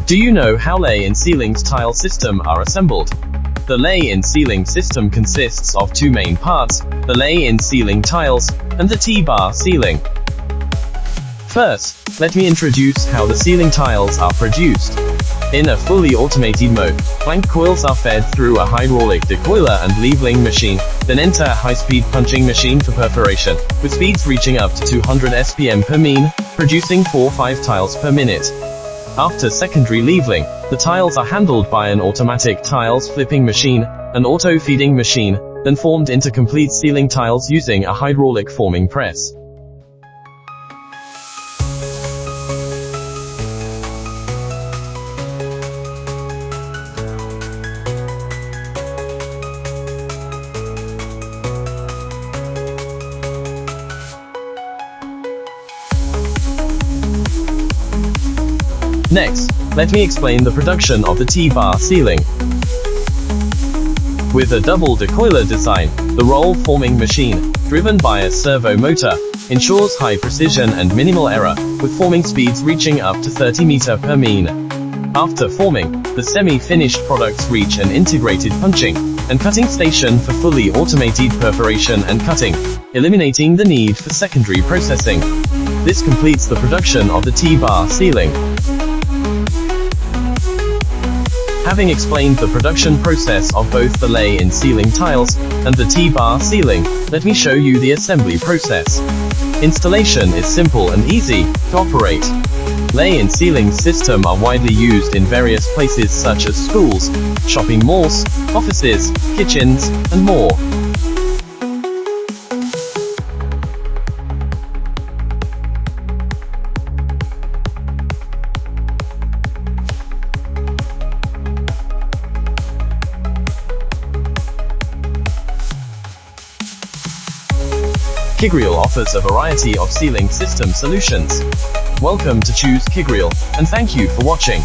Do you know how lay-in-ceilings tile system are assembled? The lay-in-ceiling system consists of two main parts, the lay-in-ceiling tiles, and the T-bar ceiling. First, let me introduce how the ceiling tiles are produced. In a fully automated mode, blank coils are fed through a hydraulic decoiler and leveling machine, then enter a high-speed punching machine for perforation, with speeds reaching up to 200 SPM per min, producing 4-5 tiles per minute. After secondary leveling, the tiles are handled by an automatic tiles flipping machine, an auto-feeding machine, then formed into complete ceiling tiles using a hydraulic forming press. Next, let me explain the production of the T-bar ceiling. With a double decoiler design, the roll-forming machine, driven by a servo motor, ensures high precision and minimal error, with forming speeds reaching up to 30 meter per min. After forming, the semi-finished products reach an integrated punching and cutting station for fully automated perforation and cutting, eliminating the need for secondary processing. This completes the production of the T-bar ceiling. Having explained the production process of both the lay-in-ceiling tiles and the T-bar ceiling, let me show you the assembly process. Installation is simple and easy to operate. Lay-in-ceiling systems are widely used in various places such as schools, shopping malls, offices, kitchens, and more. KINGREAL offers a variety of ceiling system solutions. Welcome to choose KINGREAL, and thank you for watching.